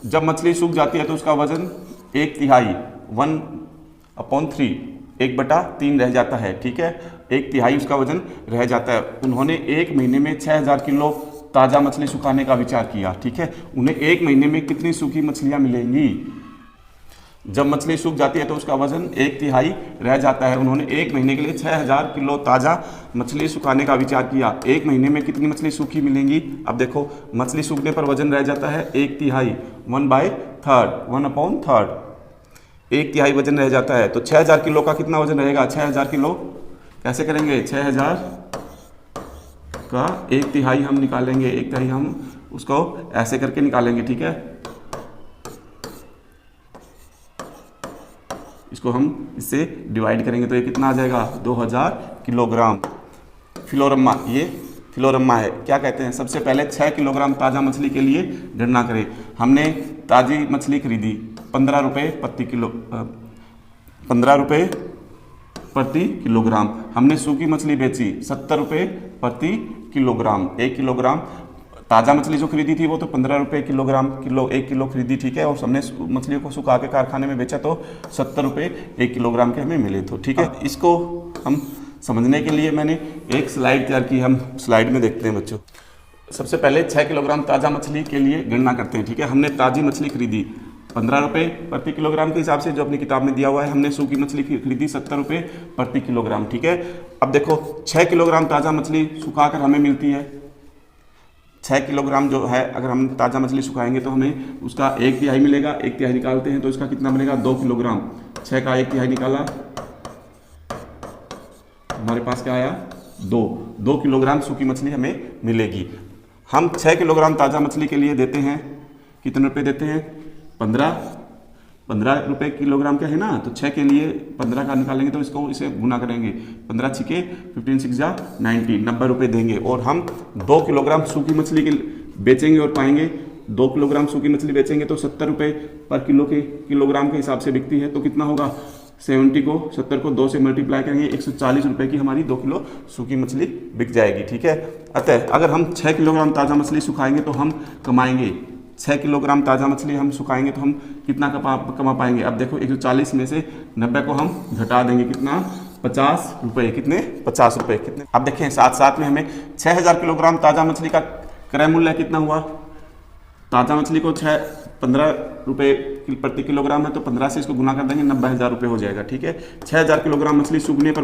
जब मछली सूख जाती है तो उसका वजन 1/3, 1/3, 1/3 रह जाता है। ठीक है, 1/3 उसका वजन रह जाता है। उन्होंने 1 महीने में 6,000 किलो ताज़ा मछली सुखाने का विचार किया। ठीक है, उन्हें 1 महीने में कितनी सूखी मछलियां मिलेंगी? जब मछली सूख जाती है तो उसका वजन 1/3 रह जाता है। उन्होंने 1 महीने के लिए 6,000 किलो ताज़ा मछली सुखाने का विचार किया। 1 महीने में कितनी मछली सूखी मिलेंगी? अब देखो, मछली सूखने पर वजन रह जाता है 1/3, 1/3, 1/3 वजन रह जाता है। तो 6,000 किलो का कितना वजन रहेगा? 6,000 किलो कैसे करेंगे? 6,000 का 1/3 हम निकालेंगे, 1/3 हम उसको ऐसे करके निकालेंगे। ठीक है, इसको हम इससे डिवाइड करेंगे तो ये कितना आ जाएगा? 2,000 किलोग्राम। फिलोरम्मा, ये फिलोरम्मा है। क्या कहते हैं? सबसे पहले 6 किलोग्राम ताज़ा मछली के लिए गणना करें। हमने ताज़ी मछली खरीदी 15 रुपये प्रति किलो, 15 रुपये प्रति किलोग्राम। हमने सूखी मछली बेची 70 रुपये प्रति किलोग्राम। 1 किलोग्राम ताज़ा मछली जो खरीदी थी वो तो 15 रुपये किलोग्राम, 1 किलो खरीदी। ठीक है, और हमने मछलियों को सुखा के कारखाने में बेचा तो 70 रुपये 1 किलोग्राम के हमें मिले। तो ठीक है, इसको हम समझने के लिए मैंने एक स्लाइड तैयार की, हम स्लाइड में देखते हैं बच्चों। सबसे पहले 6 किलोग्राम ताज़ा मछली के लिए गणना करते हैं। ठीक है, हमने ताज़ी मछली खरीदी 15 रुपये प्रति किलोग्राम के हिसाब से जो अपनी किताब में दिया हुआ है। हमने सूखी मछली खरीदी 70 रुपये प्रति किलोग्राम। ठीक है, अब देखो 6 किलोग्राम ताज़ा मछली सुखा कर हमें मिलती है 6 किलोग्राम जो है, अगर हम ताज़ा मछली सुखाएंगे तो हमें उसका 1/3 मिलेगा। 1/3 निकालते हैं तो इसका कितना बनेगा? 2 किलोग्राम। 6 का 1/3 निकाला, हमारे पास क्या आया? 2 किलोग्राम सूखी मछली हमें मिलेगी। हम 6 किलोग्राम ताज़ा मछली के लिए देते हैं कितने रुपए देते हैं? 15 रुपये किलोग्राम का है ना, तो 6 के लिए 15 का निकालेंगे तो इसको इसे गुना करेंगे। 15 छिके 15 6 जा 90, 90 रुपये देंगे। और हम 2 किलोग्राम सूखी मछली के बेचेंगे और पाएंगे 2 किलोग्राम सूखी मछली बेचेंगे तो 70 रुपये पर किलोग्राम के हिसाब से बिकती है। तो कितना होगा? 70 को 2 से मल्टीप्लाई करेंगे, 140 रुपये की हमारी 2 किलो सूखी मछली बिक जाएगी। ठीक है, अतः अगर हम 6 किलोग्राम ताज़ा मछली सुखाएंगे तो हम कमाएंगे 6 किलोग्राम ताज़ा मछली हम सुखाएंगे तो हम कितना कमा पाएंगे? अब देखो 140 में से 90 को हम घटा देंगे, कितना? 50 रुपये। कितने? 50 रुपये। कितने? अब देखें, साथ साथ में हमें 6,000 किलोग्राम ताज़ा मछली का क्रय मूल्य कितना हुआ? ताज़ा मछली को 15 रुपये प्रति किलोग्राम है तो 15 से इसको गुना कर देंगे, 90,000 रुपये हो जाएगा। ठीक है, 6,000 किलोग्राम मछली सूखने पर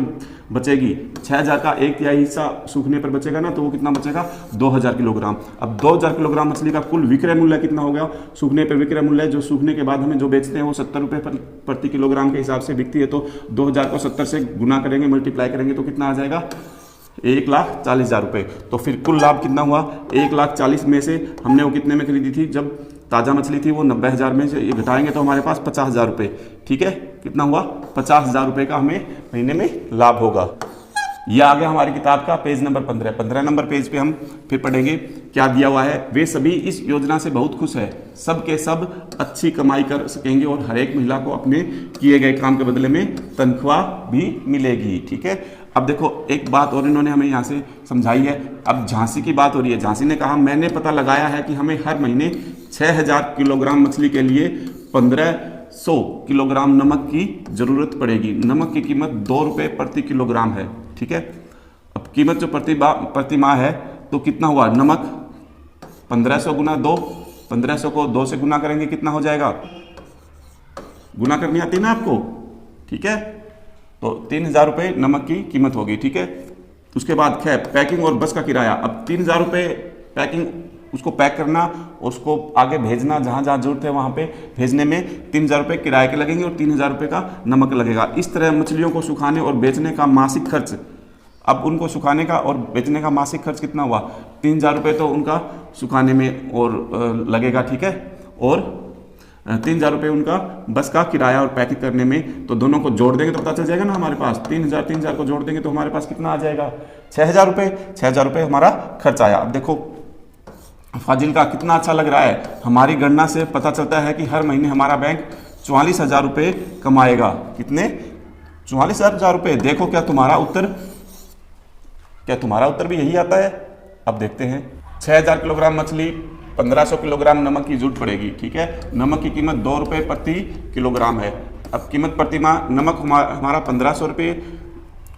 बचेगी। 6,000 का 1/3 हिस्सा सूखने पर बचेगा ना, तो वो कितना बचेगा? 2,000 किलोग्राम। अब 2,000 किलोग्राम मछली का कुल विक्रय मूल्य कितना हो गया? सूखने पर विक्रय मूल्य जो सूखने के बाद हमें जो बेचते हैं वो 70 रुपये प्रति किलोग्राम के हिसाब से बिकती है। तो 2,000 को 70 से गुना करेंगे, मल्टीप्लाई करेंगे तो कितना आ जाएगा? 1,40,000 रुपये। तो फिर कुल लाभ कितना हुआ? 1,40,000 में से हमने वो कितने में खरीदी थी? जब ताज़ा मछली थी वो 90,000 में से ये घटाएंगे तो हमारे पास 50,000 रुपये। ठीक है, कितना हुआ? 50,000 रुपये का हमें महीने में लाभ होगा। यह आ गया हमारी किताब का पेज नंबर 15। 15 नंबर पेज पे हम फिर पढ़ेंगे क्या दिया हुआ है। वे सभी इस योजना से बहुत खुश है, सब के सब अच्छी कमाई कर सकेंगे और हर एक महिला को अपने किए गए काम के बदले में तनख्वाह भी मिलेगी। ठीक है, अब देखो एक बात और इन्होंने हमें यहाँ से समझाई है। अब झांसी की बात हो रही है। झांसी ने कहा मैंने पता लगाया है कि हमें हर महीने 6,000 किलोग्राम मछली के लिए 1500 किलोग्राम नमक की जरूरत पड़ेगी। नमक की कीमत 2 रुपये प्रति किलोग्राम है। ठीक है, अब कीमत जो प्रति माह है तो कितना हुआ? नमक 1500 गुना 2, 1500 को 2 से गुना करेंगे, कितना हो जाएगा? गुना करनी आती है ना आपको? ठीक है, तो 3,000 रुपये नमक की कीमत होगी। ठीक है, उसके बाद खैर पैकिंग और बस का किराया। अब 3,000 रुपये पैकिंग, उसको पैक करना और उसको आगे भेजना, जहाँ जहाँ जरूरत है वहाँ पे भेजने में 3,000 रुपये किराए के लगेंगे और 3,000 रुपये का नमक लगेगा। इस तरह मछलियों को सुखाने और बेचने का मासिक खर्च, अब उनको सुखाने का और बेचने का मासिक खर्च कितना हुआ? 3,000 रुपये तो उनका सुखाने में और लगेगा। ठीक है, और 3,000 रुपये उनका बस का किराया और पैकिंग करने में। तो दोनों को जोड़ देंगे तो पता चल जाएगा ना हमारे पास। 3,000 को जोड़ देंगे तो हमारे पास कितना आ जाएगा? 6,000 रुपये। 6,000 रुपये हमारा खर्च आया। अब देखो फाजिल का कितना अच्छा लग रहा है। हमारी गणना से पता चलता है कि हर महीने हमारा बैंक 44,000 रुपये कमाएगा। कितने? 44,000 रुपये। देखो क्या तुम्हारा उत्तर भी यही आता है? अब देखते हैं। 6,000 किलोग्राम मछली, 1500 किलोग्राम नमक की जरूरत पड़ेगी। ठीक है, नमक की कीमत 2 रुपये प्रति किलोग्राम है। अब कीमत प्रति माह नमक हमारा 1500 रुपये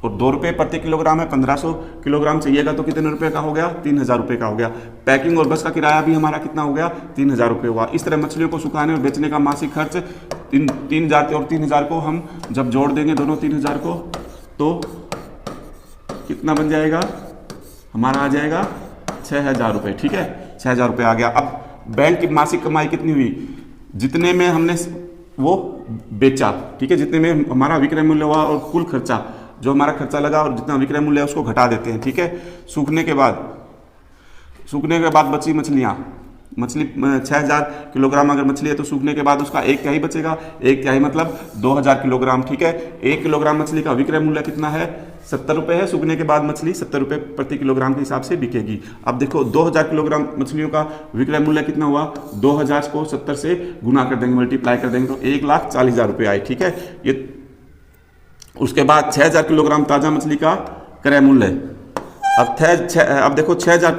और 2 रुपये प्रति किलोग्राम है। 1500 किलोग्राम चाहिएगा तो कितने रुपए का हो गया? 3,000 रुपये का हो गया। पैकिंग और बस का किराया भी हमारा कितना हो गया? 3,000 रुपये हुआ। इस तरह मछलियों को सुखाने और बेचने का मासिक खर्च 3,000 और 3,000 को हम जब जोड़ देंगे दोनों 3,000 को, तो कितना बन जाएगा? हमारा आ जाएगा 6,000 रुपये। ठीक है, 6,000 रुपये आ गया। अब बैंक की मासिक कमाई कितनी हुई? जितने में हमने वो बेचा, ठीक है, जितने में हमारा विक्रय मूल्य हुआ और कुल खर्चा, जो हमारा खर्चा लगा और जितना विक्रय मूल्य है उसको घटा देते हैं। ठीक है, सूखने के बाद बची मछलियाँ, मछली 6,000 किलोग्राम अगर मछली है तो सूखने के बाद उसका 1/3 बचेगा। 1/3 मतलब 2,000 किलोग्राम। ठीक है, 1 किलोग्राम मछली का विक्रय मूल्य कितना है? 70 रुपये है। सूखने के बाद मछली 70 रुपये प्रति किलोग्राम के हिसाब से बिकेगी। अब देखो 2,000 किलोग्राम मछलियों का विक्रय मूल्य कितना हुआ? 2,000 को 70 से गुना कर देंगे, मल्टीप्लाई कर देंगे तो 1,40,000 रुपये आए। ठीक है, ये उसके बाद 6,000 किलोग्राम ताज़ा मछली का क्रय मूल्य। अब देखो 6,000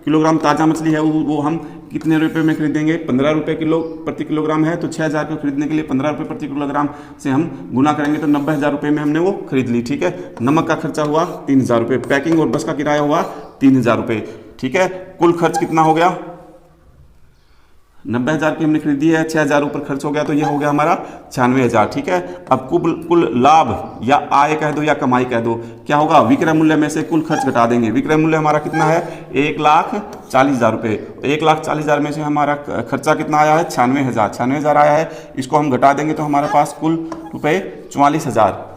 किलोग्राम ताज़ा मछली है, वो हम कितने रुपए में खरीदेंगे? 15 रुपये प्रति किलोग्राम है, तो 6,000 को खरीदने के लिए 15 रुपये प्रति किलोग्राम से हम गुना करेंगे तो 90,000 रुपये में हमने वो खरीद ली। ठीक है, नमक का खर्चा हुआ 3,000 रुपये, पैकिंग और बस का किराया हुआ 3,000 रुपये। ठीक है, कुल खर्च कितना हो गया? 90,000 की हमने खरीदी है, 6,000 ऊपर खर्च हो गया तो ये हो गया हमारा 96,000। ठीक है, अब कुल लाभ या आय कह दो या कमाई कह दो, क्या होगा? विक्रय मूल्य में से कुल खर्च घटा देंगे। विक्रय मूल्य हमारा कितना है? 1,40,000 रुपये। 1,40,000 में से हमारा खर्चा कितना आया है? 96,000। 96,000 आया है, इसको हम घटा देंगे तो हमारे पास कुल रुपये 44,000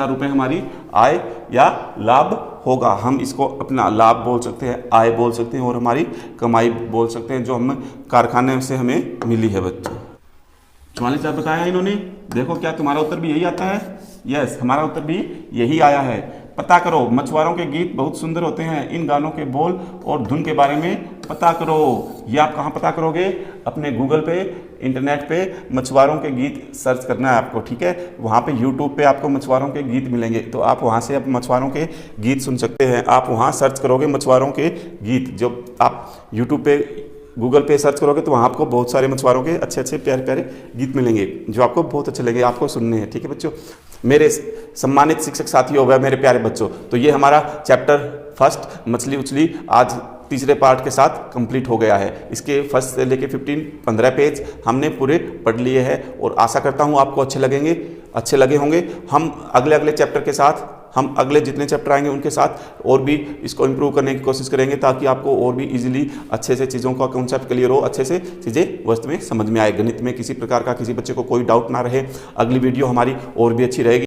रुपये हमारी आय या लाभ होगा। हम इसको अपना लाभ बोल सकते हैं, आय बोल सकते हैं और हमारी कमाई बोल सकते हैं, जो हम कारखाने से हमें मिली है। बच्चों 44,000 बताया इन्होंने। देखो क्या तुम्हारा उत्तर भी यही आता है? यस, हमारा उत्तर भी यही आया है। पता करो, मछुआरों के गीत बहुत सुंदर होते हैं, इन गानों के बोल और धुन के बारे में पता करो। ये आप कहाँ पता करोगे? अपने गूगल पे, इंटरनेट पे मछुआरों के गीत सर्च करना है आपको। ठीक है, वहाँ पे यूट्यूब पे आपको मछुआरों के गीत मिलेंगे, तो आप वहाँ से आप मछुआरों के गीत सुन सकते हैं। आप वहाँ सर्च करोगे मछुआरों के गीत, जो आप यूट्यूब पे, गूगल पे सर्च करोगे तो वहाँ आपको बहुत सारे मछुआरों के अच्छे अच्छे प्यारे प्यारे गीत मिलेंगे, जो आपको बहुत अच्छे लगेंगे, आपको सुनने हैं। ठीक है बच्चों, मेरे सम्मानित शिक्षक साथियों व मेरे प्यारे बच्चों, तो ये हमारा चैप्टर फर्स्ट मछली उछली आज तीसरे पार्ट के साथ कंप्लीट हो गया है। इसके फर्स्ट से लेके 15 पेज हमने पूरे पढ़ लिए हैं और आशा करता हूँ आपको अच्छे लगे होंगे। हम अगले चैप्टर के साथ, हम अगले जितने चैप्टर आएंगे उनके साथ और भी इसको इम्प्रूव करने की कोशिश करेंगे, ताकि आपको और भी इजीली अच्छे से चीज़ों का कॉन्सेप्ट क्लियर हो, अच्छे से चीज़ें वस्त में समझ में आए। गणित में किसी प्रकार का किसी बच्चे को कोई डाउट ना रहे। अगली वीडियो हमारी और भी अच्छी रहेगी।